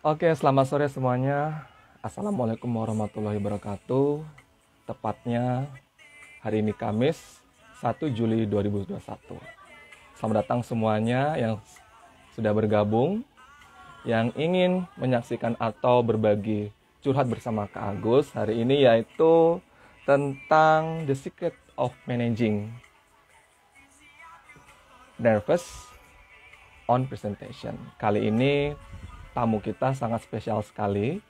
Oke, selamat sore semuanya. Assalamualaikum warahmatullahi wabarakatuh. Tepatnya hari ini Kamis, 1 Juli 2021. Selamat datang semuanya yang sudah bergabung, yang ingin menyaksikan atau berbagi curhat bersama Kak Agus hari ini yaitu tentang The Secret of Managing Nervous on Presentation. Kali ini tamu kita sangat spesial sekali,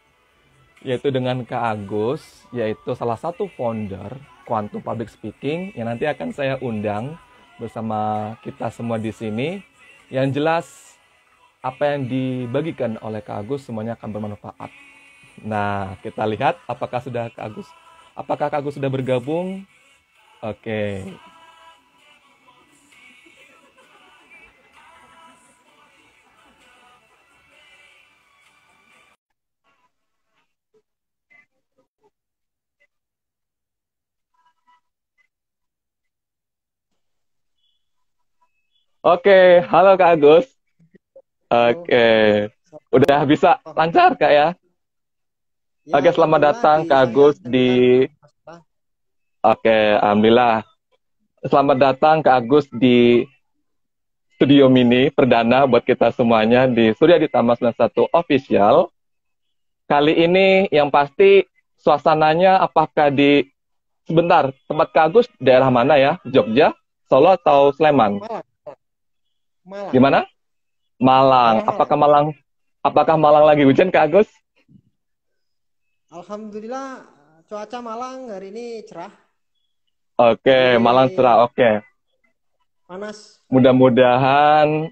yaitu dengan Kak Agus, yaitu salah satu founder Quantum Public Speaking yang nanti akan saya undang bersama kita semua di sini. Yang jelas apa yang dibagikan oleh Kak Agus semuanya akan bermanfaat. Nah, kita lihat apakah Kak Agus sudah bergabung? Oke. Oke, halo Kak Agus. Halo, Oke. Udah Assalamualaikum bisa warahmatullahi lancar Kak ya? Ya, Oke, selamat alhamdulillah datang di Kak saya Agus di lancar, nggak ada masalah. Oke, alhamdulillah. Selamat datang Kak Agus di studio mini perdana buat kita semuanya di Surya Ditama 91 Official. Kali ini yang pasti suasananya apakah di sebentar, tempat Kak Agus daerah mana ya? Jogja, Solo atau Sleman? Malang, Malang, Gimana? Malang. Malang, Malang. Apakah Malang lagi hujan Kak Agus? Alhamdulillah cuaca Malang hari ini cerah, Oke, jadi Malang cerah. Oke. panas. Mudah-mudahan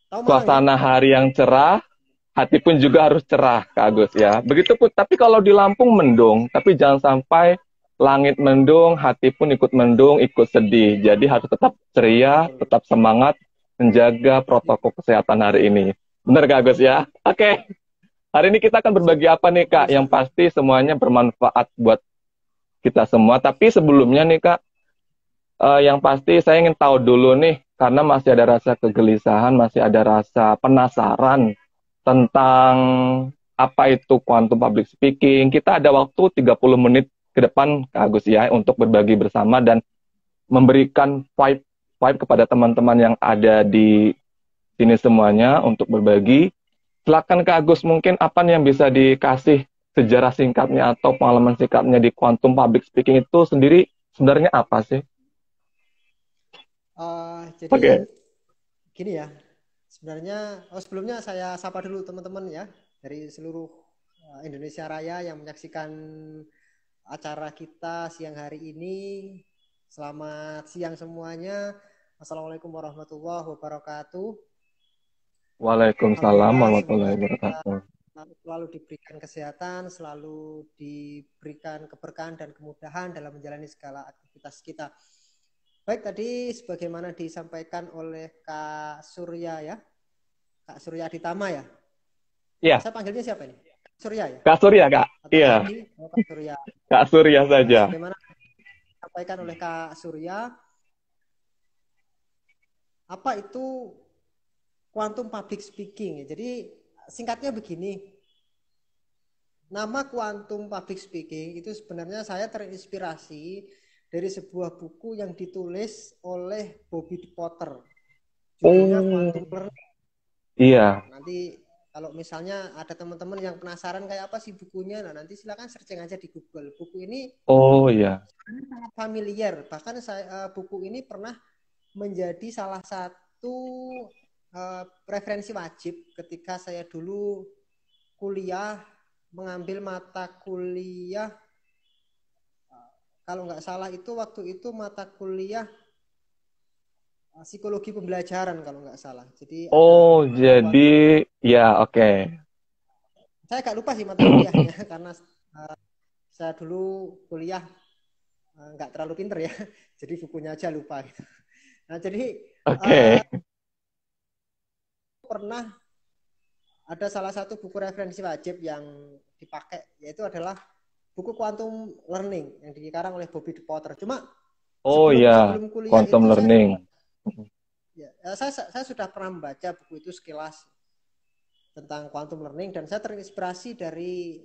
Tahu Malang ya? suasana hari yang cerah, hati pun juga harus cerah, Kak Agus ya. Begitupun, tapi kalau di Lampung mendung, tapi jangan sampai langit mendung, hati pun ikut mendung, ikut sedih. Jadi harus tetap ceria, Betul. tetap semangat, menjaga protokol kesehatan hari ini. Benar Kak Agus ya? Oke, hari ini kita akan Siap, berbagi apa nih Kak? Yang siap. pasti semuanya bermanfaat buat kita semua. Tapi sebelumnya nih Kak, yang pasti saya ingin tahu dulu nih, karena masih ada rasa kegelisahan, masih ada rasa penasaran tentang apa itu quantum public speaking. Kita ada waktu 30 menit ke depan, Kak Agus ya, untuk berbagi bersama dan memberikan vibe kepada teman-teman yang ada di sini semuanya untuk berbagi. Silakan Kak Agus, mungkin apa nih yang bisa dikasih sejarah singkatnya atau pengalaman singkatnya di quantum public speaking itu sendiri sebenarnya apa sih? Jadi Oke. gini ya, sebenarnya sebelumnya saya sapa dulu teman-teman ya dari seluruh Indonesia Raya yang menyaksikan acara kita siang hari ini. Selamat siang semuanya. Assalamualaikum warahmatullahi wabarakatuh. Waalaikumsalam Alhamdulillah, semoga warahmatullahi kita wabarakatuh. selalu diberikan kesehatan, selalu diberikan keberkahan dan kemudahan dalam menjalani segala aktivitas kita. Baik, tadi sebagaimana disampaikan oleh Kak Surya ya, Kak Surya Aditama ya. Iya, Saya panggilnya siapa ini? Surya ya? Kak Surya, Kak. Atau Kak Iya, Adi? Oh, Kak Surya. Kak Surya Ya, saja. sebagaimana disampaikan oleh Kak Surya, apa itu quantum public speaking? Jadi singkatnya begini, nama quantum public speaking itu sebenarnya saya terinspirasi dari sebuah buku yang ditulis oleh Bobby Potter. Judulnya Oh, Quantum Learning. iya. Nanti kalau misalnya ada teman-teman yang penasaran kayak apa sih bukunya, nah nanti silakan searching aja di Google. Buku ini Oh, iya. sangat familiar. Bahkan buku ini pernah menjadi salah satu referensi wajib ketika saya dulu kuliah, mengambil mata kuliah, kalau nggak salah itu waktu itu mata kuliah psikologi pembelajaran kalau nggak salah. Jadi ada Oh, jadi ya oke. saya nggak lupa sih mata kuliahnya karena saya dulu kuliah nggak terlalu pinter ya, jadi bukunya aja lupa gitu. Nah jadi uh, Oke. pernah ada salah satu buku referensi wajib yang dipakai, yaitu adalah buku Quantum Learning yang dikarang oleh Bobby Potter. Cuma Oh sebelum ya, sebelum kuliah quantum itu learning. ya, saya sudah pernah membaca buku itu sekilas. tentang quantum learning, dan saya terinspirasi dari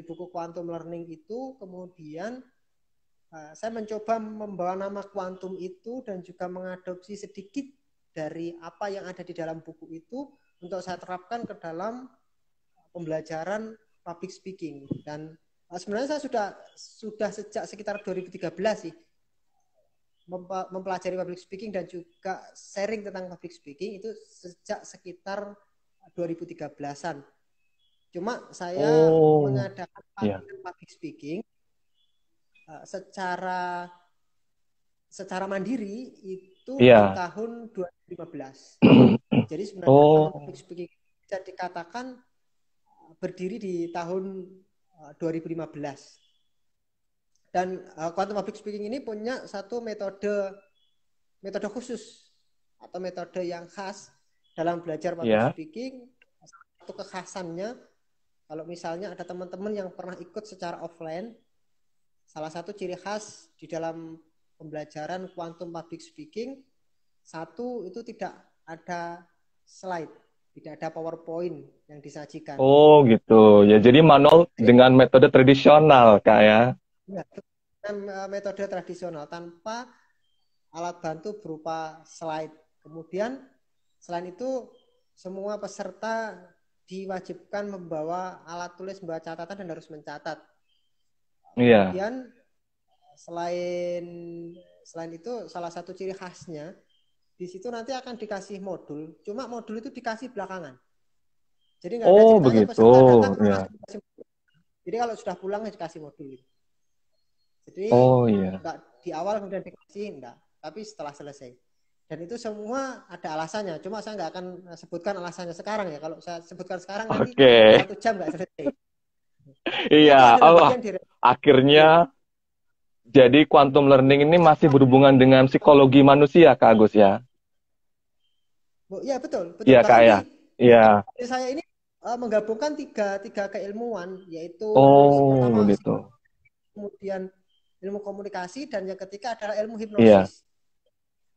buku quantum learning itu. Kemudian saya mencoba membawa nama quantum itu dan juga mengadopsi sedikit dari apa yang ada di dalam buku itu untuk saya terapkan ke dalam pembelajaran public speaking. Dan sebenarnya saya sudah sejak sekitar 2013 sih mempelajari public speaking dan juga sharing tentang public speaking itu sejak sekitar 2013-an. Cuma saya mengadakan pelatihan public speaking secara mandiri itu di tahun 2015. Jadi sebenarnya public speaking bisa dikatakan berdiri di tahun 2015. Dan quantum public speaking ini punya satu metode khusus atau metode yang khas dalam belajar public speaking. Satu kekhasannya, kalau misalnya ada teman-teman yang pernah ikut secara offline, salah satu ciri khas di dalam pembelajaran quantum public speaking, satu itu tidak ada slide, tidak ada PowerPoint yang disajikan. Oh gitu ya, jadi manual dengan metode tradisional Kak ya. Ya, dengan metode tradisional tanpa alat bantu berupa slide. Kemudian selain itu semua peserta diwajibkan membawa alat tulis, membawa catatan dan harus mencatat. Kemudian selain itu salah satu ciri khasnya di situ nanti akan dikasih modul. Cuma modul itu dikasih belakangan. Jadi nggak ada ceritanya peserta datang dikasih modul. Jadi kalau sudah pulang dikasih modul. Jadi nggak di awal kemudian dikasih, enggak, tapi setelah selesai. Dan itu semua ada alasannya. Cuma saya nggak akan sebutkan alasannya sekarang ya. Kalau saya sebutkan sekarang nanti 1 jam nggak selesai. Iya, akhirnya jadi quantum learning ini masih berhubungan dengan psikologi manusia Kak Agus ya? Iya betul. Iya Kak ya. Iya. Saya ini menggabungkan tiga keilmuan, yaitu pertama gitu. Kemudian ilmu komunikasi, dan yang ketiga adalah ilmu hipnosis.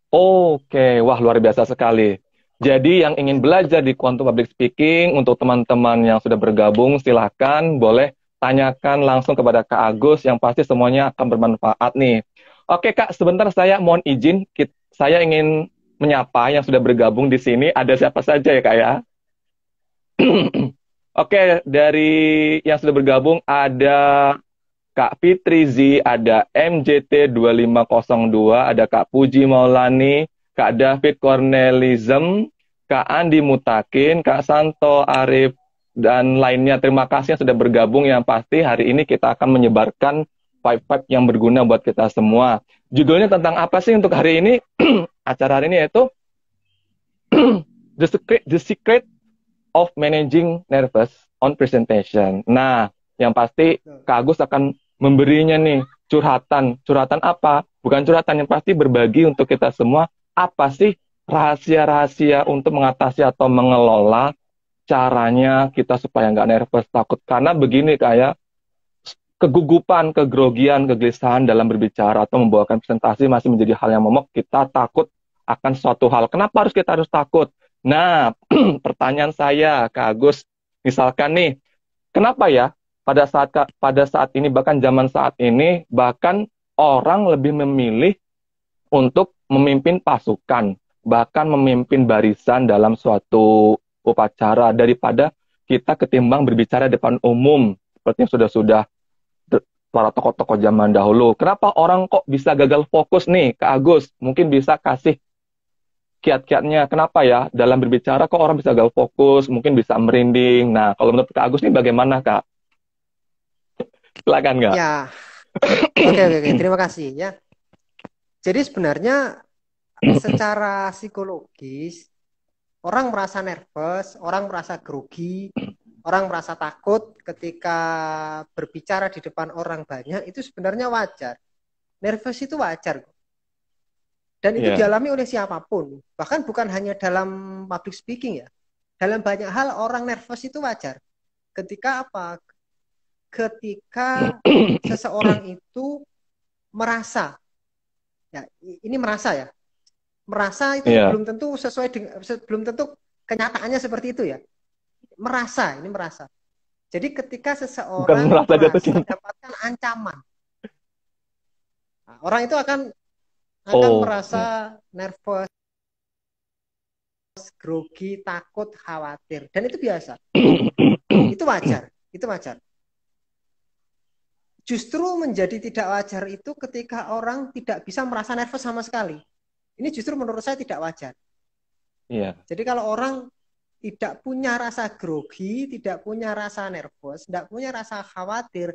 Oke, wah luar biasa sekali. Jadi yang ingin belajar di quantum public speaking, untuk teman-teman yang sudah bergabung, silahkan boleh tanyakan langsung kepada Kak Agus, yang pasti semuanya akan bermanfaat nih. Oke Kak, sebentar saya mohon izin, saya ingin menyapa yang sudah bergabung di sini. Ada siapa saja ya Kak ya? Oke, dari yang sudah bergabung ada Kak Fitri Z, ada MJT 2502, ada Kak Puji Maulani, Kak David Cornelism, Kak Andi Mutakin, Kak Santo Arif, dan lainnya. Terima kasih yang sudah bergabung. Yang pasti hari ini kita akan menyebarkan vibe-vibe yang berguna buat kita semua. Judulnya tentang apa sih untuk hari ini? Acara hari ini yaitu The Secret of Managing Nervous on Presentation. Nah, yang pasti Kak Agus akan memberinya nih curhatan. Curhatan apa? Bukan curhatan, yang pasti berbagi untuk kita semua. Apa sih rahasia-rahasia untuk mengatasi atau mengelola caranya kita supaya nggak nervous, takut. Karena begini kayak kegugupan, kegrogian, kegelisahan dalam berbicara atau membawakan presentasi masih menjadi hal yang momok. Kita takut akan suatu hal. Kenapa kita harus takut? Nah, pertanyaan saya Kak Agus, misalkan nih, kenapa ya pada saat ini, bahkan zaman saat ini, bahkan orang lebih memilih untuk memimpin pasukan, bahkan memimpin barisan dalam suatu upacara daripada kita ketimbang berbicara depan umum seperti yang sudah para tokoh-tokoh zaman dahulu. Kenapa orang kok bisa gagal fokus nih Kak Agus? Mungkin bisa kasih kiat-kiatnya, kenapa ya dalam berbicara kok orang bisa gagal fokus, mungkin bisa merinding. Nah, kalau menurut Kak Agus nih bagaimana Kak? Silakan Kak. Ya, oke, terima kasih ya. Jadi sebenarnya secara psikologis orang merasa nervous, orang merasa grogi, orang merasa takut ketika berbicara di depan orang banyak, itu sebenarnya wajar. Nervous itu wajar. Dan itu dialami oleh siapapun. Bahkan bukan hanya dalam public speaking ya. Dalam banyak hal orang nervous itu wajar. Ketika apa? Ketika seseorang itu merasa, ya ini merasa ya. Merasa itu belum tentu sesuai dengan, belum tentu kenyataannya seperti itu ya. merasa, ini merasa. Jadi ketika Bukan seseorang merasa jatuh merasa cinta. mendapatkan ancaman, nah, orang itu akan Oh, merasa ya. nervous, grogi, takut, khawatir, dan itu biasa. Itu wajar, itu wajar. Justru menjadi tidak wajar itu ketika orang tidak bisa merasa nervous sama sekali. Ini justru menurut saya tidak wajar. Iya. Jadi kalau orang tidak punya rasa grogi, tidak punya rasa nervous, tidak punya rasa khawatir,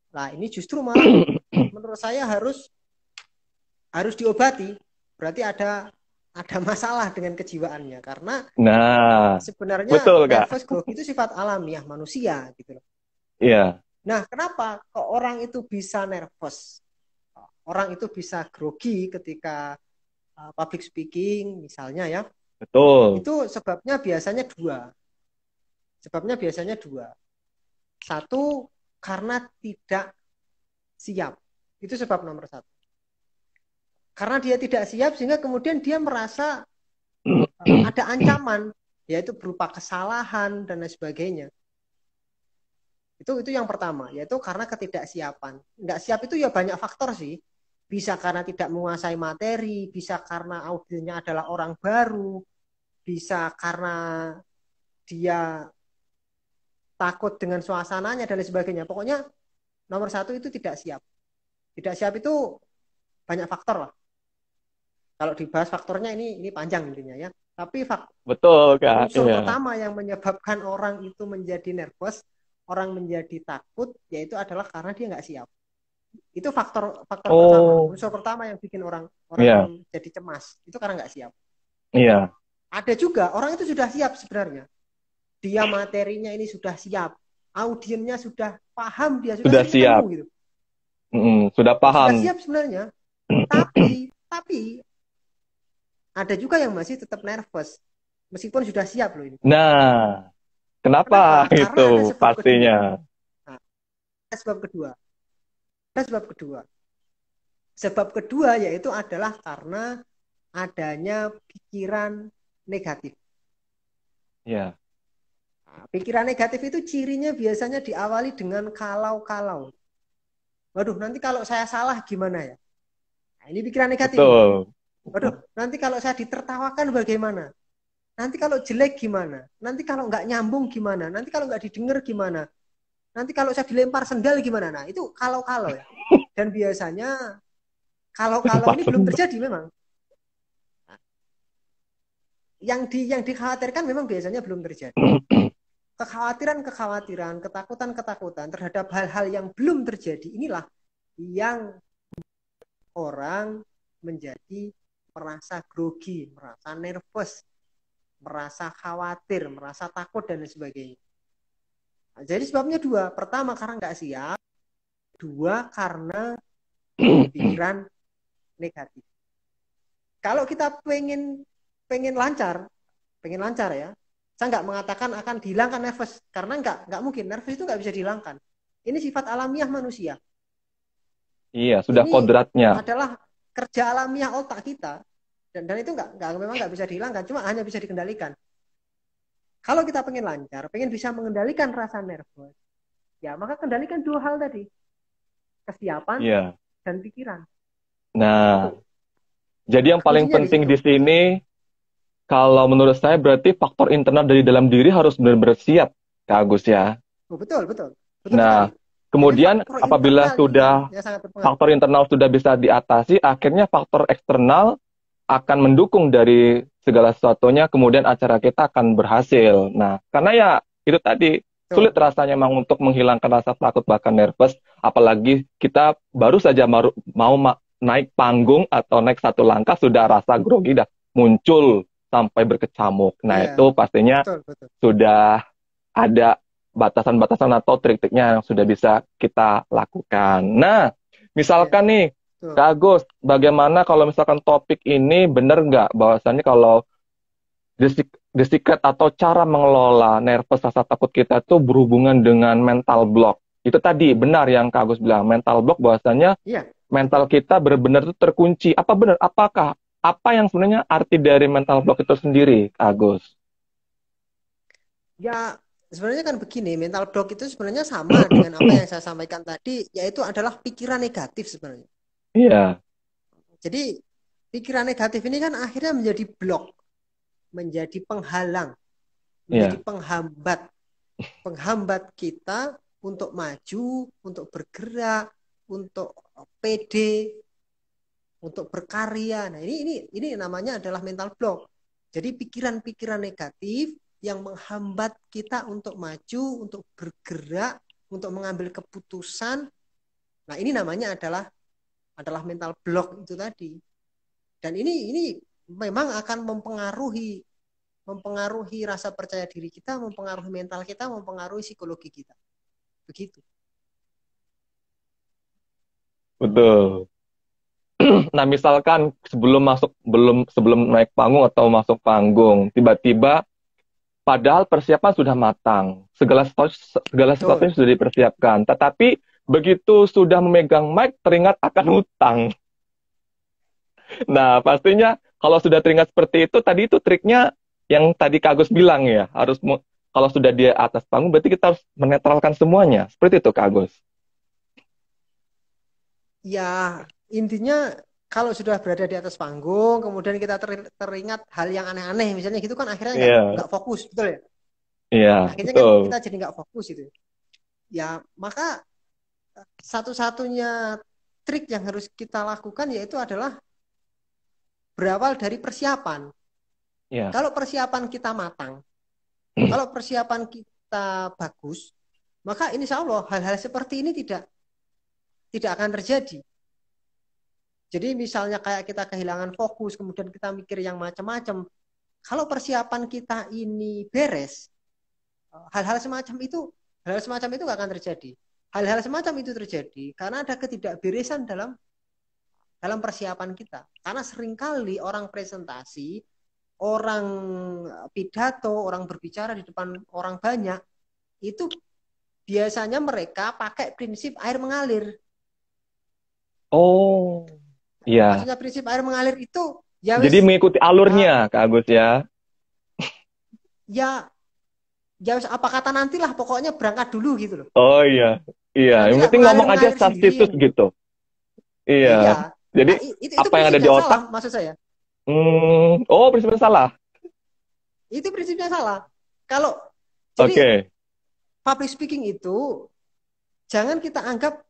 nah ini justru malah menurut saya harus diobati. Berarti ada masalah dengan kejiwaannya, karena Nah, sebenarnya betul, Kak. nervous grogi itu sifat alamiah manusia gitu loh. Iya, Nah, kenapa kok orang itu bisa nervous? Orang itu bisa grogi ketika public speaking misalnya ya. betul. Itu sebabnya biasanya dua. Sebabnya biasanya dua. Satu, karena tidak siap. Itu sebab nomor satu. Karena dia tidak siap sehingga kemudian dia merasa ada ancaman, yaitu berupa kesalahan dan lain sebagainya. Itu yang pertama, yaitu karena ketidaksiapan. Nggak siap itu ya banyak faktor sih. Bisa karena tidak menguasai materi, bisa karena audiennya adalah orang baru, bisa karena dia takut dengan suasananya dan lain sebagainya. Pokoknya nomor satu itu tidak siap. Tidak siap itu banyak faktor lah. Kalau dibahas faktornya ini panjang intinya ya. Tapi Betul, Kak. unsur Iya. pertama yang menyebabkan orang itu menjadi nervous, orang menjadi takut, yaitu adalah karena dia nggak siap. Itu faktor pertama. Oh, Unsur pertama yang bikin orang iya. jadi cemas itu karena nggak siap. Iya. Ada juga orang itu sudah siap sebenarnya. Dia materinya ini sudah siap, audiennya sudah paham, dia sudah Sudah sering ketemu siap. gitu. Sudah Sudah paham. siap sebenarnya. Tapi ada juga yang masih tetap nervous meskipun sudah siap loh ini. Nah, Kenapa? kenapa Karena ada itu sebab kedua. pastinya? Nah, ada sebab kedua. Ada sebab kedua. Sebab kedua yaitu adalah karena adanya pikiran negatif. Ya, Nah, pikiran negatif itu cirinya biasanya diawali dengan kalau-kalau. Waduh, nanti kalau saya salah gimana ya? Nah, ini pikiran negatif nih. betul. Waduh, nanti kalau saya ditertawakan bagaimana? Nanti kalau jelek gimana? Nanti kalau nggak nyambung gimana? Nanti kalau nggak didengar gimana? Nanti kalau saya dilempar sendal gimana? Nah, itu kalau-kalau ya. Dan biasanya kalau-kalau ini belum terjadi memang. Yang dikhawatirkan memang biasanya belum terjadi. Kekhawatiran-kekhawatiran, ketakutan-ketakutan terhadap hal-hal yang belum terjadi inilah yang orang menjadi merasa grogi, merasa nervous, merasa khawatir, merasa takut dan sebagainya. Nah, jadi sebabnya dua. Pertama karena nggak siap, dua karena pikiran negatif. Kalau kita pengen lancar ya, saya nggak mengatakan akan dihilangkan nervous, karena nggak mungkin. Nervous itu nggak bisa dihilangkan. Ini sifat alamiah manusia. Iya, sudah Ini kodratnya. adalah kerja alamiah otak kita, dan itu memang nggak bisa dihilangkan, cuma hanya bisa dikendalikan. Kalau kita pengen lancar, pengen bisa mengendalikan rasa nervous, ya maka kendalikan dua hal tadi, kesiapan Iya. dan pikiran. Nah, Itu jadi yang paling kuncinya di penting situ. di sini, kalau menurut saya berarti faktor internal dari dalam diri harus benar-benar siap, Kak Agus ya. Oh, betul sekali. Nah, Jadi kemudian faktor apabila internal ini sudah ya sangat berpengaruh. faktor internal sudah bisa diatasi, akhirnya faktor eksternal akan mendukung dari segala sesuatunya, kemudian acara kita akan berhasil. Nah, karena ya itu tadi, sulit Betul. rasanya memang untuk menghilangkan rasa takut bahkan nervous, apalagi kita baru saja mau naik panggung atau naik satu langkah sudah rasa grogi dah muncul sampai berkecamuk. Nah, Iya, itu pastinya betul. sudah ada batasan-batasan atau trik-triknya yang sudah bisa kita lakukan. Nah, Iya, misalkan nih, betul. Kak Agus, bagaimana kalau misalkan topik ini benar nggak bahwasannya kalau the secret atau cara mengelola nervous rasa takut kita itu berhubungan dengan mental block. Itu tadi benar yang Kak Agus bilang, mental block bahwasannya Iya, mental kita benar-benar itu terkunci. Apa benar? Apakah? Apa yang sebenarnya arti dari mental block itu sendiri, Kak Agus? ya sebenarnya kan begini, mental block itu sebenarnya sama dengan apa yang saya sampaikan tadi, yaitu adalah pikiran negatif sebenarnya. Iya, Jadi pikiran negatif ini kan akhirnya menjadi blok, menjadi penghalang, menjadi iya, penghambat kita untuk maju, untuk bergerak, untuk pede, untuk berkarya. Nah, ini namanya adalah mental block. Jadi pikiran-pikiran negatif yang menghambat kita untuk maju, untuk bergerak, untuk mengambil keputusan. Nah, ini namanya adalah mental block itu tadi. Dan ini memang akan mempengaruhi rasa percaya diri kita, mempengaruhi mental kita, mempengaruhi psikologi kita. Begitu. betul. Nah, misalkan sebelum naik panggung atau masuk panggung, tiba-tiba padahal persiapan sudah matang, segala Betul. sesuatunya sudah dipersiapkan, tetapi begitu sudah memegang mic teringat akan hutang. Nah, pastinya kalau sudah teringat seperti itu, tadi itu triknya yang tadi Kak Agus bilang ya, kalau sudah di atas panggung, berarti kita harus menetralkan semuanya. Seperti itu, Kak Agus. Ya, intinya kalau sudah berada di atas panggung, kemudian kita teringat hal yang aneh-aneh, misalnya gitu kan akhirnya Iya, nggak fokus, betul ya? iya, Akhirnya kan betul. kita jadi nggak fokus itu. Ya, maka satu-satunya trik yang harus kita lakukan yaitu adalah berawal dari persiapan. Iya. Kalau persiapan kita matang, kalau persiapan kita bagus, maka insya Allah hal-hal seperti ini tidak akan terjadi. Jadi misalnya kayak kita kehilangan fokus, kemudian kita mikir yang macam-macam. Kalau persiapan kita ini beres, hal-hal semacam itu, nggak akan terjadi. Hal-hal semacam itu terjadi karena ada ketidakberesan dalam persiapan kita. Karena seringkali orang presentasi, orang pidato, orang berbicara di depan orang banyak, itu biasanya mereka pakai prinsip air mengalir. Oh, iya. Maksudnya prinsip air mengalir itu ya Jadi wis mengikuti alurnya, Kak Agus ya. ya ya wis apa kata nantilah pokoknya berangkat dulu gitu loh. Oh iya, iya. Yang Nantilah penting ngomong aja mengalir sastitus sendirian gitu. gitu. Iya. Iya. Jadi Nah, itu apa yang ada prinsipnya di salah otak, maksud saya. oh prinsipnya salah. Itu prinsipnya salah. Kalau jadi Oke. public speaking itu jangan kita anggap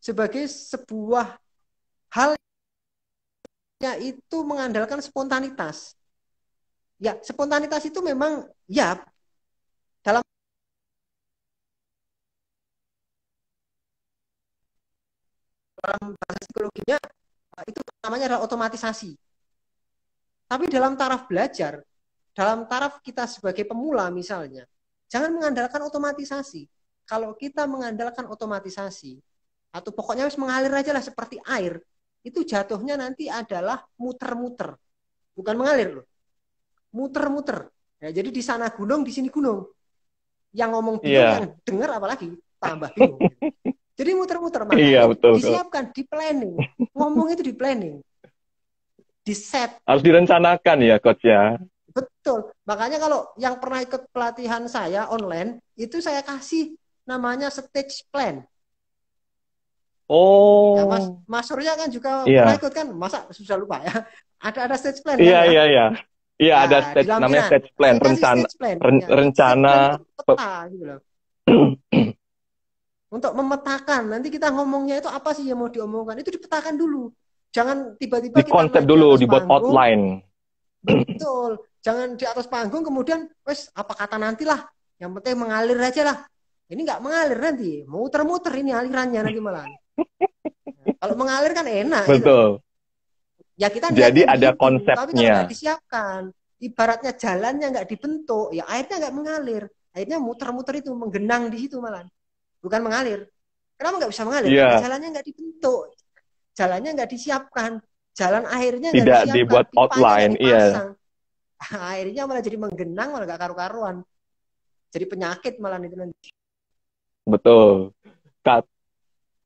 sebagai sebuah hal yang itu mengandalkan spontanitas. Ya, spontanitas itu memang ya dalam bahasa psikologinya itu namanya adalah otomatisasi. Tapi dalam taraf belajar, dalam taraf kita sebagai pemula misalnya, jangan mengandalkan otomatisasi. Kalau kita mengandalkan otomatisasi, atau pokoknya harus mengalir aja lah seperti air, itu jatuhnya nanti adalah muter-muter. Bukan mengalir loh, muter-muter. Ya, jadi di sana gunung, di sini gunung. Yang ngomong bingung, yang Iya. dengar apalagi tambah bingung. Jadi muter-muter, Iya, makanya betul, betul. disiapkan, di planning. Ngomong itu di planning, di set. Harus direncanakan ya, coach ya. Betul. Makanya kalau yang pernah ikut pelatihan saya online, itu saya kasih namanya stage plan. Ya, Oh, Mas Surya kan juga pernah iya. ikut kan? Masa susah lupa ya? Ada stage plan kan Iya, ya? iya, iya. Iya, Ya, ada di namanya lampiran. stage plan, Saya kasih rencana, stage plan. Ya, stage rencana. plan itu pe- peta gitu loh. Untuk memetakan nanti kita ngomongnya itu apa sih yang mau diomongkan itu dipetakan dulu. Jangan tiba-tiba Di kita konsep naik di dulu, atas dibuat panggung. outline. Betul. Jangan di atas panggung kemudian wes apa kata nantilah. Yang penting mengalir aja lah. Ini nggak mengalir nanti, muter-muter ini alirannya nanti malah. Kalau mengalir kan enak itu. Betul. Ya kita Jadi niatnya ada begitu, tapi kalau nggak konsepnya. disiapkan, ibaratnya jalannya nggak dibentuk, ya airnya nggak mengalir. Airnya muter-muter itu menggenang di situ malah, bukan mengalir. Kenapa nggak bisa mengalir? Karena Iya, jalannya nggak dibentuk, jalannya nggak disiapkan, jalan airnya nggak tidak disiapkan, dibuat pipanya nggak outline. Iya, dipasang, airnya malah jadi menggenang, malah nggak karu-karuan, jadi penyakit malah itu nanti. betul. Kak,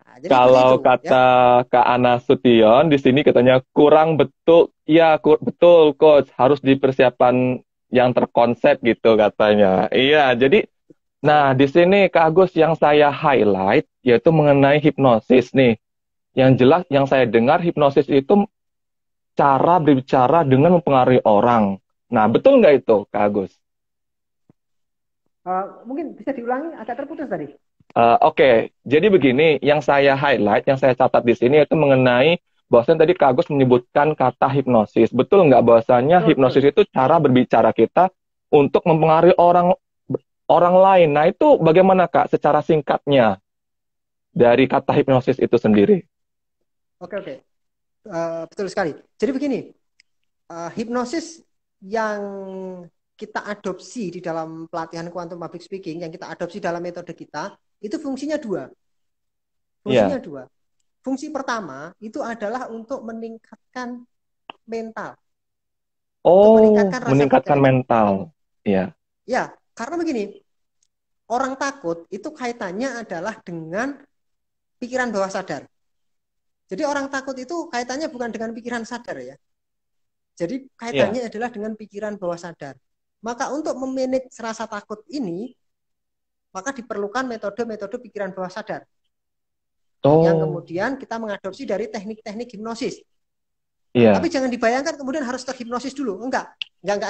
Nah, jadi seperti kalau itu, ya. kata Kak Ana Sution di sini katanya kurang betul. Iya, betul, coach. Harus dipersiapkan yang terkonsep gitu katanya. Iya, jadi Nah, di sini Kak Agus yang saya highlight yaitu mengenai hipnosis nih. Yang jelas yang saya dengar hipnosis itu cara berbicara dengan mempengaruhi orang. Nah, betul nggak itu, Kak Agus? Mungkin bisa diulangi, agak terputus tadi. Oke, jadi begini, yang saya highlight, yang saya catat di sini itu mengenai bahwasannya tadi Kak Agus menyebutkan kata hipnosis. Betul nggak bahwasanya Betul, betul. hipnosis itu cara berbicara kita untuk mempengaruhi orang orang lain. Nah, itu bagaimana Kak secara singkatnya dari kata hipnosis itu sendiri? Oke, oke. Betul sekali. Jadi begini, hipnosis yang kita adopsi di dalam pelatihan quantum public speaking, yang kita adopsi dalam metode kita, itu fungsinya dua. Fungsinya Iya. dua. Fungsi pertama itu adalah untuk meningkatkan mental, untuk Oh, meningkatkan rasa meningkatkan percaya diri. mental. Iya. Ya, karena begini, orang takut itu kaitannya adalah dengan pikiran bawah sadar. Jadi orang takut itu kaitannya bukan dengan pikiran sadar ya. Jadi Iya. kaitannya adalah dengan pikiran bawah sadar. Maka untuk memanage rasa takut ini, maka diperlukan metode-metode pikiran bawah sadar. Yang Oh, kemudian kita mengadopsi dari teknik-teknik hipnosis. Nah, tapi iya. jangan dibayangkan kemudian harus terhipnosis dulu. Enggak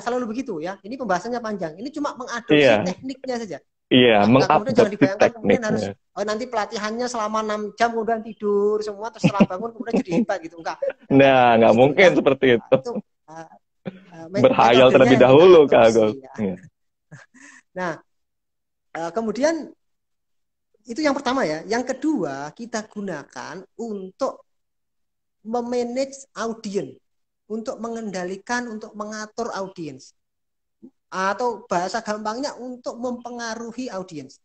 selalu begitu ya. Ini pembahasannya panjang. Ini cuma mengadopsi Iya. tekniknya saja. Iya, Enggak kemudian jangan mengupdate dibayangkan kemudian harus tekniknya. nanti pelatihannya selama 6 jam kemudian tidur semua terus setelah bangun kemudian jadi hebat gitu. Enggak Nah, seperti nggak itu mungkin ya. seperti itu. Itu uh, Berhayal metodenya terlebih yang kita dahulu, Kak Agus. adopsi ya. Iya. Nah, kemudian itu yang pertama ya. Yang kedua, kita gunakan untuk memanage audiens, untuk mengendalikan, untuk mengatur audiens. Atau bahasa gampangnya untuk mempengaruhi audiens.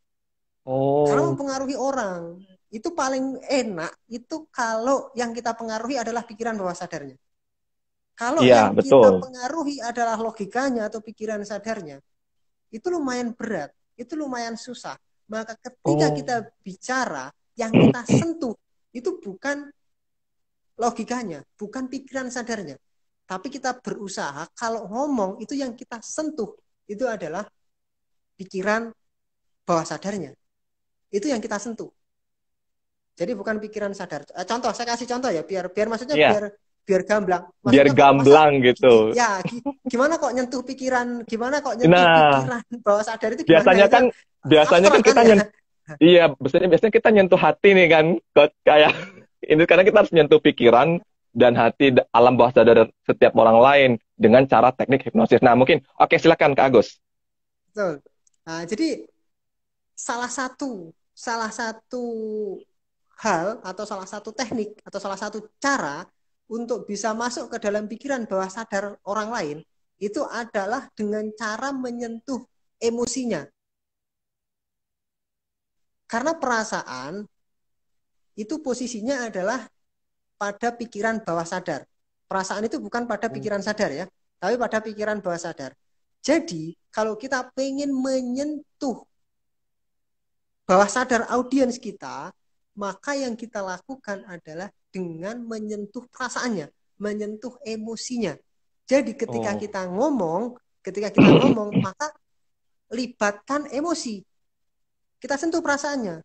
Karena Oh, mempengaruhi orang, itu paling enak itu kalau yang kita pengaruhi adalah pikiran bawah sadarnya. Kalau iya, yang betul. kita pengaruhi adalah logikanya atau pikiran sadarnya, itu lumayan berat, itu lumayan susah. Maka ketika Oh, kita bicara, yang kita sentuh itu bukan logikanya, bukan pikiran sadarnya. Tapi kita berusaha kalau ngomong itu yang kita sentuh itu adalah pikiran bawah sadarnya. Itu yang kita sentuh. Jadi bukan pikiran sadar. Contoh, saya kasih contoh ya, biar maksudnya iya. biar gamblang. Biar Maksudnya kok masa gamblang gitu. ya gimana kok nyentuh pikiran, gimana kok nyentuh Nah, pikiran bawah sadar itu gimana biasanya itu kan biasanya abstrak kan kan kita ya. iya, biasanya kita nyentuh hati nih kan. Kayak ini karena kita harus nyentuh pikiran dan hati alam bawah sadar setiap orang lain dengan cara teknik hipnosis. Nah, mungkin oke silakan Kak Agus. Betul. Nah, jadi salah satu hal atau salah satu teknik atau salah satu cara untuk bisa masuk ke dalam pikiran bawah sadar orang lain itu adalah dengan cara menyentuh emosinya. Karena perasaan itu posisinya adalah pada pikiran bawah sadar. Perasaan itu bukan pada pikiran sadar ya, tapi pada pikiran bawah sadar. Jadi, kalau kita pengen menyentuh bawah sadar audiens kita, maka yang kita lakukan adalah dengan menyentuh perasaannya, menyentuh emosinya. Jadi Oh, ketika kita ngomong, maka libatkan emosi. Kita sentuh perasaannya.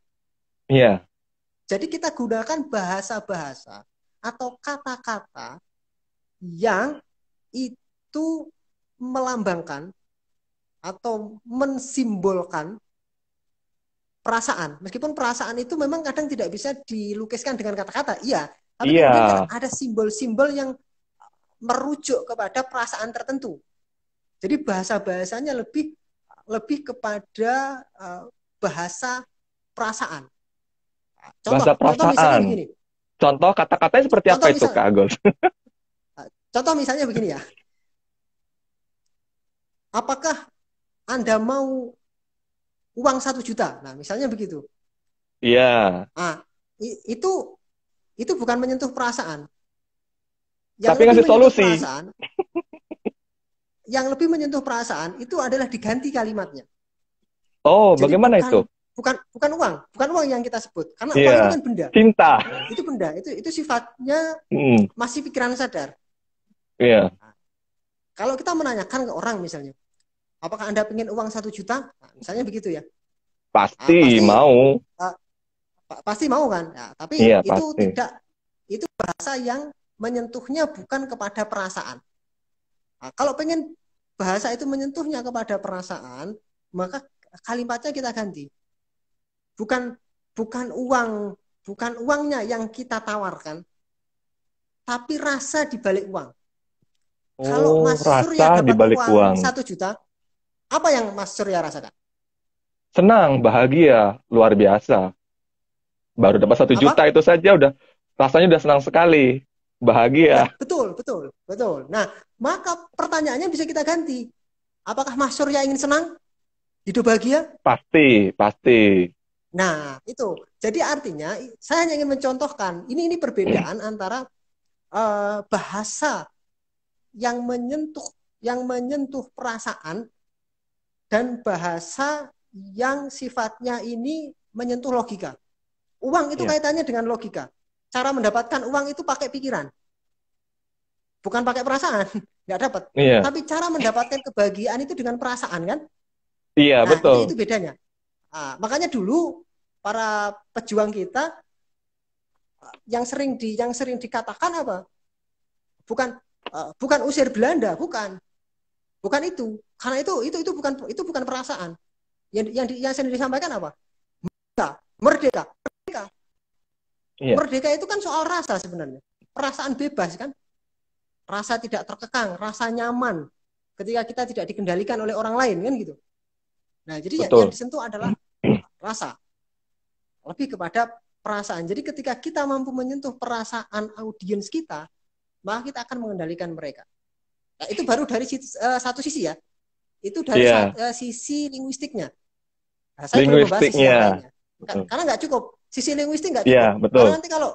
iya. Jadi kita gunakan bahasa-bahasa atau kata-kata yang itu melambangkan atau mensimbolkan perasaan. Meskipun perasaan itu memang kadang tidak bisa dilukiskan dengan kata-kata, iya. Tapi Iya. kemudian kan ada simbol-simbol yang merujuk kepada perasaan tertentu. Jadi bahasa-bahasanya lebih lebih kepada bahasa perasaan. Contoh, Bahasa contoh misalnya perasaan. begini. Contoh kata-katanya seperti apa Contoh itu, misal, Kak Agus? contoh misalnya begini ya. Apakah Anda mau uang 1 juta? Nah, misalnya begitu. Iya. Ah, itu bukan menyentuh perasaan. Yang Tapi lebih ngasih menyentuh solusi. perasaan, yang lebih menyentuh perasaan itu adalah diganti kalimatnya. Oh, Jadi bagaimana itu? bukan uang yang kita sebut. Karena uang itu Iya. kan benda. Cinta. Itu benda, itu sifatnya Hmm, masih pikiran sadar. iya. Kalau kita menanyakan ke orang misalnya, apakah Anda ingin uang 1 juta? Nah, misalnya begitu ya. Pasti Pasti mau. pasti mau kan? Nah, tapi Iya, itu pasti. tidak, itu bahasa yang menyentuhnya bukan kepada perasaan. Nah, kalau pengen bahasa itu menyentuhnya kepada perasaan, maka kalimatnya kita ganti. Bukan bukan uang, bukan uangnya yang kita tawarkan, tapi rasa di balik uang. Kalau Oh, Mas rasa Surya di dapat balik uang uang. 1 juta, apa yang Mas Surya rasakan? Senang, bahagia, luar biasa. Baru dapat 1 juta Apa? itu saja udah rasanya udah senang sekali. Ya, Bahagia. betul, betul, betul. Nah, maka pertanyaannya bisa kita ganti. Apakah Mas Surya ingin senang, hidup bahagia? Pasti, pasti. Nah, itu. Jadi artinya saya hanya ingin mencontohkan ini perbedaan antara bahasa yang menyentuh perasaan dan bahasa yang sifatnya ini menyentuh logika. Uang itu Iya, kaitannya dengan logika. Cara mendapatkan uang itu pakai pikiran, bukan pakai perasaan. Nggak dapat. iya, Tapi cara mendapatkan kebahagiaan itu dengan perasaan kan? iya, Nah, itu betul. bedanya. Nah, makanya dulu para pejuang kita yang sering dikatakan apa? Bukan bukan usir Belanda, bukan itu. Karena itu bukan perasaan. Yang sering disampaikan apa? Merdeka, merdeka. Iya, Merdeka itu kan soal rasa sebenarnya. Perasaan bebas kan? Rasa tidak terkekang, rasa nyaman ketika kita tidak dikendalikan oleh orang lain kan gitu. Nah, jadi yang betul. disentuh adalah rasa, lebih kepada perasaan. Jadi ketika kita mampu menyentuh perasaan audiens kita, maka kita akan mengendalikan mereka. Nah, itu baru dari satu sisi ya. Itu dari Iya, sisi linguistiknya. Nah, saya belum membahas sisi yang linguistiknya. lainnya. Betul. Karena nggak cukup. Sisi linguistik nggak Iya, cukup. betul. Karena nanti kalau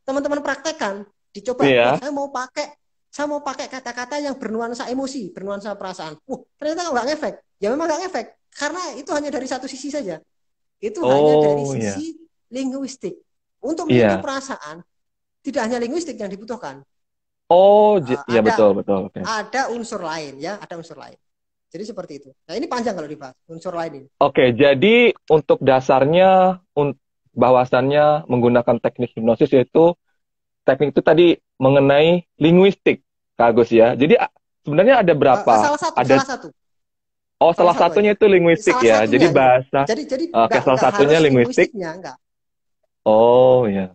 teman-teman praktekkan, dicoba, Iya, saya mau pakai kata-kata yang bernuansa emosi, bernuansa perasaan. Ternyata nggak ngefek. Ya memang nggak ngefek. Karena itu hanya dari satu sisi saja. Itu hanya dari oh iya, sisi linguistik. Untuk menyentuh iya. perasaan, tidak hanya linguistik yang dibutuhkan. Oh, iya Ada betul, betul. Oke. ada unsur lain ya, ada unsur lain. Jadi seperti itu. Nah, ini panjang kalau dibahas unsur lain ini. Oke, jadi untuk dasarnya bahwasannya menggunakan teknik hipnosis yaitu teknik itu tadi mengenai linguistik, Kak Agus ya. Jadi sebenarnya ada berapa? Salah satu, Ada salah salah satu aja. satunya itu linguistik Salah ya. Jadi satunya gitu. bahasa Jadi oke salah nggak satunya harus linguistik. linguistiknya, nggak. Oh ya.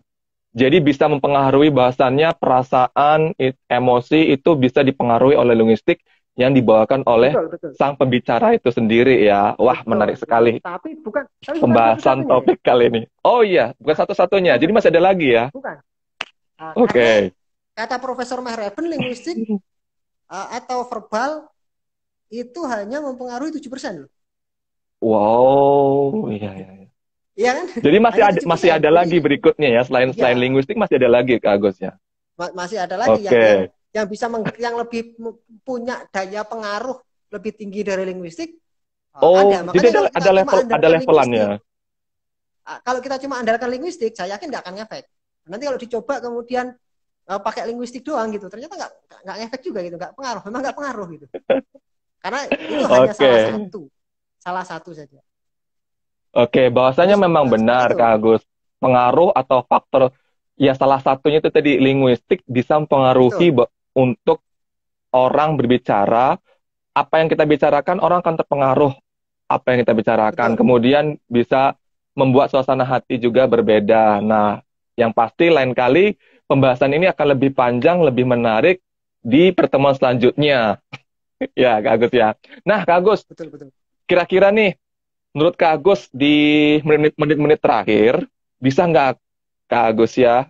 Jadi bisa mempengaruhi bahasannya perasaan, emosi itu bisa dipengaruhi oleh linguistik yang dibawakan oleh Betul, betul. sang pembicara itu sendiri ya. Wah, Betul, menarik betul. sekali Tapi bukan pembahasan satu-satunya ya. topik kali ini. Oh iya, bukan satu-satunya. Bukan Jadi masih ada satu-satunya. lagi ya. Bukan. Karena Oke. kata Profesor Mehraben, linguistik atau verbal itu hanya mempengaruhi 7% loh. Wow, iya iya, iya. Iya kan? Jadi masih Hanya ada 7%. Jadi lagi berikutnya ya selain ya, selain linguistik masih ada lagi Kak Agus ya. masih ada lagi yang yang Oke. yang bisa yang lebih punya daya pengaruh lebih tinggi dari linguistik. Oh, Ada. jadi Makanya kalau kita cuma ada andalkan levelannya. linguistik, kalau kita cuma andalkan linguistik, saya yakin nggak akan ngefek. Nanti kalau dicoba kemudian pakai linguistik doang gitu, ternyata nggak ngefek juga gitu, nggak pengaruh, memang nggak pengaruh gitu. Karena itu hanya Oke. salah satu saja. Oke, Jadi bahwasanya memang seperti benar itu. Kak Agus. Pengaruh atau faktor ya salah satunya itu tadi linguistik bisa mempengaruhi Betul, untuk orang berbicara, apa yang kita bicarakan orang akan terpengaruh apa yang kita bicarakan. betul. Kemudian bisa membuat suasana hati juga berbeda. Nah, yang pasti lain kali pembahasan ini akan lebih panjang, lebih menarik di pertemuan selanjutnya. Ya, Kak Agus ya. Nah, Kak Agus, Betul, betul. kira-kira nih, menurut Kak Agus di menit-menit terakhir, bisa nggak Kak Agus ya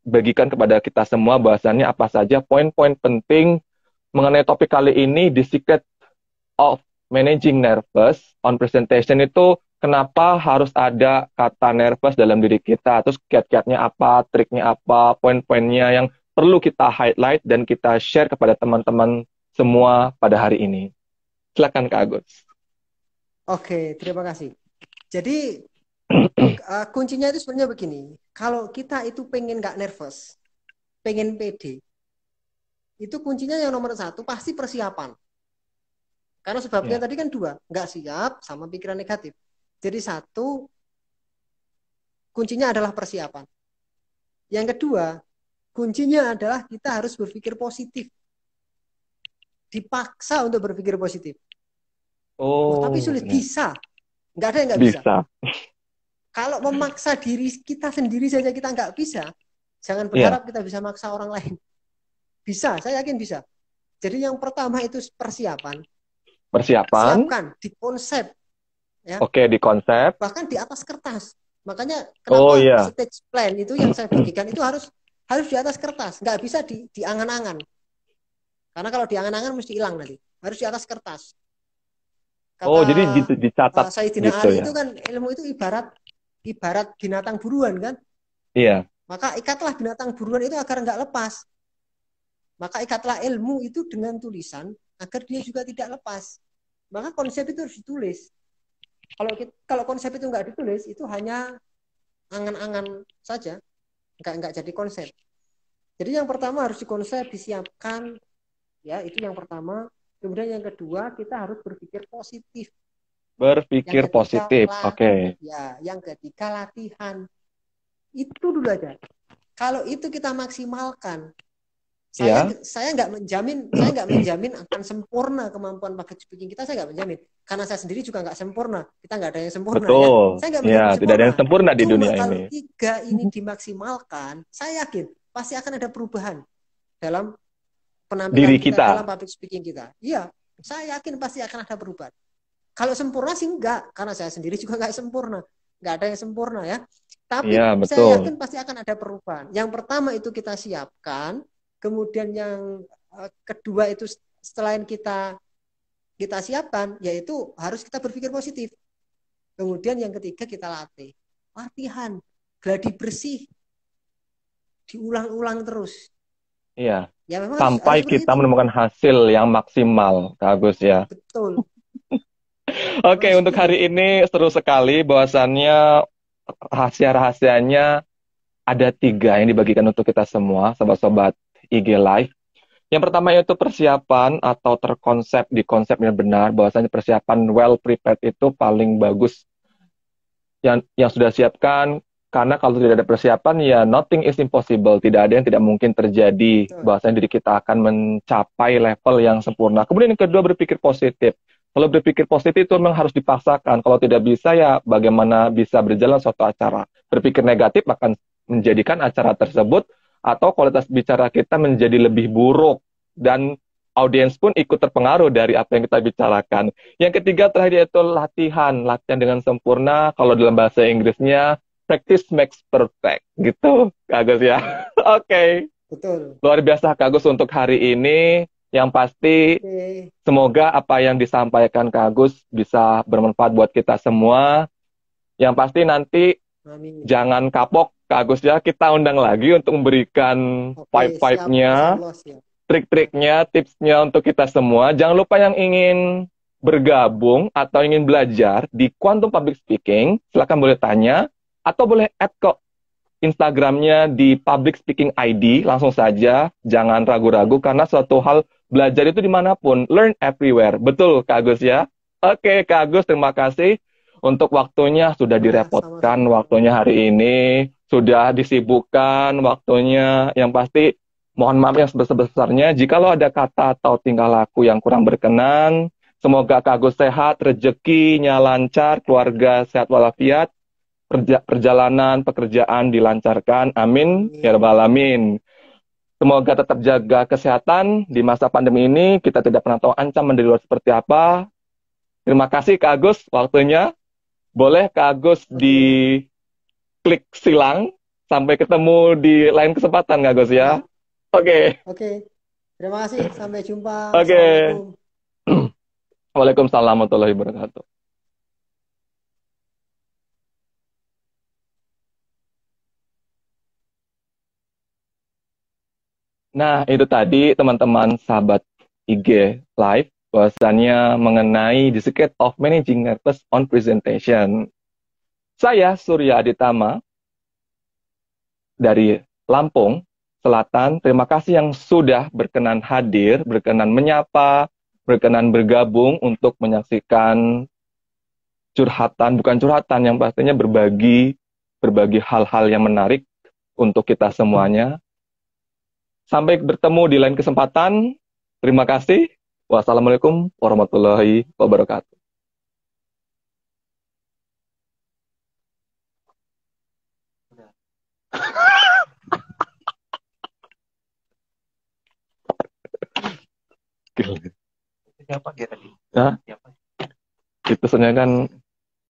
dibagikan kepada kita semua bahasannya apa saja poin-poin penting mengenai topik kali ini, The Secret of Managing Nervous on Presentation itu kenapa harus ada kata nervous dalam diri kita, terus kiat-kiatnya apa, triknya apa, poin-poinnya yang perlu kita highlight dan kita share kepada teman-teman semua pada hari ini. Silakan Kak Agus. Oke, terima kasih. Jadi kuncinya itu sebenarnya begini. Kalau kita itu pengen nggak nervous, pengen pede, itu kuncinya yang nomor satu pasti persiapan. Karena sebabnya Ya. tadi kan dua, nggak siap sama pikiran negatif. Jadi satu, kuncinya adalah persiapan. Yang kedua, kuncinya adalah kita harus berpikir positif. Dipaksa untuk berpikir positif. Wah, tapi Oh, sulit. ya. Bisa. Nggak ada yang nggak bisa. Bisa. Kalau memaksa diri kita sendiri saja kita nggak bisa, jangan Iya, berharap kita bisa maksa orang lain. Bisa, saya yakin bisa. Jadi yang pertama itu persiapan. persiapan. Siapkan di konsep, ya, Oke, di konsep. bahkan di atas kertas. Makanya Oh kenapa iya. stage plan itu yang saya bagikan itu harus harus di atas kertas, nggak bisa di angan-angan. Karena kalau di angan-angan mesti hilang nanti. Harus di atas kertas. Oh, Kata jadi dicatat Sayyidina gitu Ali ya. itu kan ilmu itu ibarat ibarat binatang buruan kan. Iya. Maka ikatlah binatang buruan itu agar nggak lepas. Maka ikatlah ilmu itu dengan tulisan agar dia juga tidak lepas. Maka konsep itu harus ditulis. Kalau konsep itu nggak ditulis itu hanya angan-angan saja, nggak jadi konsep. Jadi yang pertama harus dikonsep, disiapkan, ya itu yang pertama. Kemudian yang kedua kita harus berpikir positif. Berpikir Yang ketiga positif. Oke. yang ketiga latihan. Itu dulu aja. Kalau itu kita maksimalkan, saya Iya, saya nggak menjamin akan sempurna kemampuan public speaking kita, saya nggak menjamin karena saya sendiri juga nggak sempurna, kita nggak ada yang sempurna ya, betul. saya nggak Ya, menjamin tidak ada sempurna. yang sempurna di Cuma dunia kalau ini. tiga ini dimaksimalkan, saya yakin pasti akan ada perubahan dalam penampilan Diri kita, dalam kita. public speaking kita. Iya, saya yakin pasti akan ada perubahan. Kalau sempurna sih enggak, karena saya sendiri juga nggak sempurna, nggak ada yang sempurna ya. Iya, Tapi saya betul. yakin pasti akan ada perubahan. Yang pertama itu kita siapkan, kemudian yang kedua itu selain kita siapkan, yaitu harus kita berpikir positif. Kemudian yang ketiga kita latih, latihan, gladi bersih, diulang-ulang terus. Iya. Ya memang harus Sampai seperti kita itu. menemukan hasil yang maksimal, Kak Agus ya. Betul. Oke, Memang untuk seperti itu. hari ini seru sekali bahwasannya rahasia-rahasianya ada tiga yang dibagikan untuk kita semua, sobat-sobat IG Live. Yang pertama yaitu persiapan atau terkonsep di konsep yang benar, bahwasanya persiapan well prepared itu paling bagus yang sudah siapkan, karena kalau tidak ada persiapan ya nothing is impossible, tidak ada yang tidak mungkin terjadi, Betul. bahwasanya diri kita akan mencapai level yang sempurna. Kemudian yang kedua berpikir positif. Kalau berpikir positif itu memang harus dipaksakan. Kalau tidak bisa ya bagaimana bisa berjalan suatu acara. Berpikir negatif akan menjadikan acara tersebut atau kualitas bicara kita menjadi lebih buruk dan audiens pun ikut terpengaruh dari apa yang kita bicarakan. Yang ketiga terakhir yaitu latihan, latihan dengan sempurna. Kalau dalam bahasa Inggrisnya practice makes perfect, gitu, Kak Agus ya. Oke, Betul. luar biasa Kak Agus untuk hari ini. Yang pasti Oke. semoga apa yang disampaikan Kak Agus bisa bermanfaat buat kita semua. Yang pasti nanti Amin. jangan kapok Kak Agus ya. Kita undang lagi untuk memberikan Oke, siap. Insya five-five-nya, Allah siap. trik-triknya, tipsnya untuk kita semua. Jangan lupa yang ingin bergabung atau ingin belajar di Quantum Public Speaking, silakan boleh tanya atau boleh add ke Instagramnya di Public Speaking ID, langsung saja, jangan ragu-ragu karena suatu hal belajar itu dimanapun, learn everywhere. Betul Kak Agus ya? Oke Kak Agus, terima kasih untuk waktunya, sudah Ah, direpotkan sama-sama. waktunya hari ini, sudah disibukkan waktunya, yang pasti mohon maaf yang sebesar-besarnya jikalau ada kata atau tingkah laku yang kurang berkenan. Semoga Kak Agus sehat, rezekinya lancar, keluarga sehat walafiat, perjalanan pekerjaan dilancarkan. Amin ya Amin. rabbal alamin. Semoga tetap jaga kesehatan di masa pandemi ini. Kita tidak pernah tahu ancaman dari luar seperti apa. Terima kasih Kak Agus waktunya. Boleh Kak Agus Oke. di klik silang. Sampai ketemu di lain kesempatan Kak Agus ya. Siap. Oke. Oke. Terima kasih. Sampai jumpa. Oke. Assalamualaikum. Waalaikumsalam warahmatullahi wabarakatuh. Nah, itu tadi teman-teman sahabat IG Live, bahwasannya mengenai the secret of managing nervous on presentation. Saya Surya Aditama dari Lampung Selatan. Terima kasih yang sudah berkenan hadir, berkenan menyapa, berkenan bergabung untuk menyaksikan curhatan, bukan curhatan, yang pastinya berbagi hal-hal yang menarik untuk kita semuanya. Sampai bertemu di lain kesempatan. Terima kasih. Wassalamualaikum warahmatullahi wabarakatuh. Siapa dia tadi? Hah? Siapa? Itu sebenarnya kan